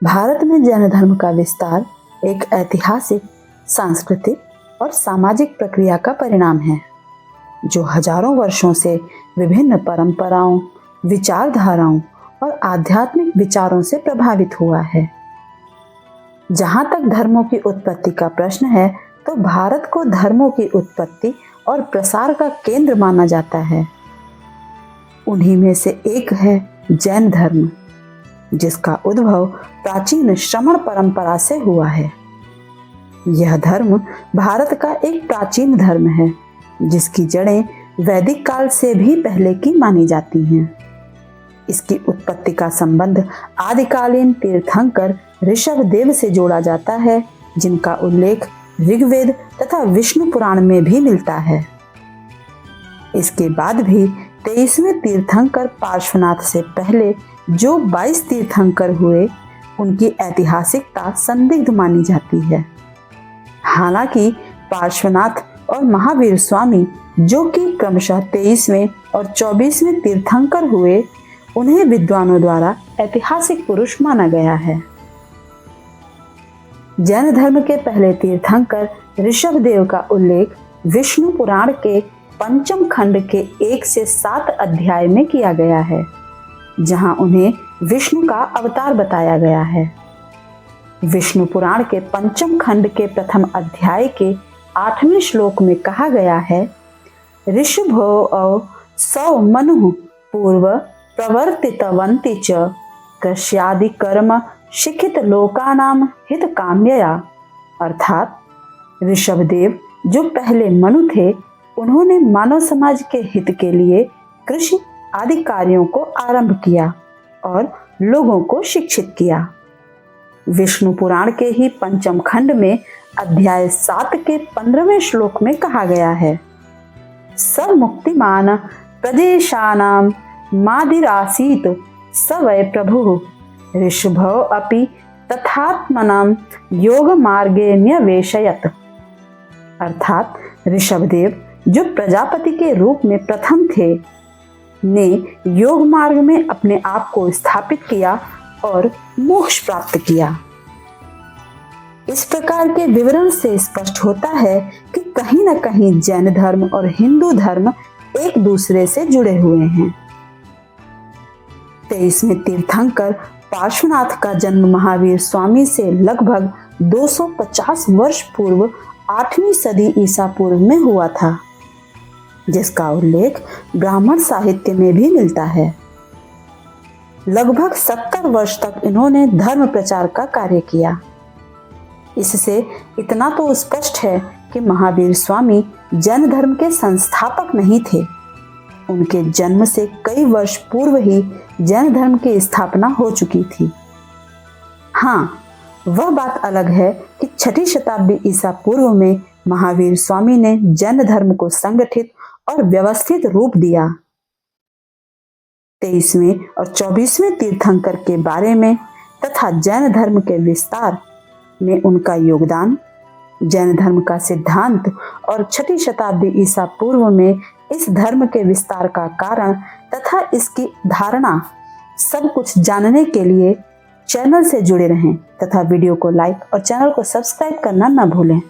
भारत में जैन धर्म का विस्तार एक ऐतिहासिक, सांस्कृतिक और सामाजिक प्रक्रिया का परिणाम है, जो हजारों वर्षों से विभिन्न परंपराओं, विचारधाराओं और आध्यात्मिक विचारों से प्रभावित हुआ है। जहां तक धर्मों की उत्पत्ति का प्रश्न है, तो भारत को धर्मों की उत्पत्ति और प्रसार का केंद्र माना जाता है। उन्हीं में से एक है जैन धर्म, जिसका उद्भव प्राचीन श्रमण परंपरा से हुआ है। यह धर्म भारत का एक प्राचीन धर्म है, जिसकी जड़ें वैदिक काल से भी पहले की मानी जाती हैं। इसकी उत्पत्ति का संबंध आदिकालीन तीर्थंकर ऋषभदेव से जोड़ा जाता है, जिनका उल्लेख ऋग्वेद तथा विष्णु पुराण में भी मिलता है। इसके बाद भी 23वें तीर्थंकर पार्श्वनाथ से पहले जो 22 तीर्थंकर हुए, उनकी ऐतिहासिकता संदिग्ध मानी जाती है। हालांकि पार्श्वनाथ और महावीर स्वामी, जो कि क्रमशः 23वें और 24वें तीर्थंकर हुए, उन्हें विद्वानों द्वारा ऐतिहासिक पुरुष माना गया है। जैन धर्म के पहले तीर्थंकर ऋषभदेव का उल्लेख विष्णु पुराण के पंचम खंड के 1 से 7 अध्याय में किया गया है, जहां उन्हें विष्णु का अवतार बताया गया है। विष्णु पुराण के पंचम खंड के प्रथम अध्याय के 8वें श्लोक में कहा गया है, ऋषभो सौ मनु पूर्व प्रवर्तितवन्ति च कृष्यादि कर्म शिखित लोकानाम हित काम्यया। अर्थात ऋषभदेव जो पहले मनु थे, उन्होंने मानव समाज के हित के लिए कृषि आदि कार्यों को आरंभ किया और लोगों को शिक्षित किया। विष्णु पुराण के ही पंचम खंड में अध्याय 7 के 15वें श्लोक में कहा गया है, स मुक्तिमान प्रदेशानाम मादिरासीत स वै प्रभु ऋषभो अपि तथात्मनाम योग मार्गे न्यवेशयत। अर्थात ऋषभदेव जो प्रजापति के रूप में प्रथम थे, ने योग मार्ग में अपने आप को स्थापित किया और मोक्ष प्राप्त किया। इस प्रकार के विवरण से स्पष्ट होता है कि कहीं न कहीं जैन धर्म और हिंदू धर्म एक दूसरे से जुड़े हुए हैं। 23वें तीर्थंकर पार्श्वनाथ का जन्म महावीर स्वामी से लगभग 250 वर्ष पूर्व 8वीं सदी ईसा पूर्व में हुआ था, जिसका उल्लेख ब्राह्मण साहित्य में भी मिलता है। लगभग 70 वर्ष तक इन्होंने धर्म प्रचार का कार्य किया। इससे इतना तो स्पष्ट है कि महावीर स्वामी जैन धर्म के संस्थापक नहीं थे। उनके जन्म से कई वर्ष पूर्व ही जैन धर्म की स्थापना हो चुकी थी। हाँ, वह बात अलग है कि 6ठी शताब्दी ईसा पूर्व में महावीर स्वामी ने जैन धर्म को संगठित और व्यवस्थित रूप दिया। 23वें और 24वें तीर्थंकर के बारे में तथा जैन धर्म के विस्तार में उनका योगदान, जैन धर्म का सिद्धांत और 6ठी शताब्दी ईसा पूर्व में इस धर्म के विस्तार का कारण तथा इसकी धारणा, सब कुछ जानने के लिए चैनल से जुड़े रहें तथा वीडियो को लाइक और चैनल को सब्सक्राइब करना न भूलें।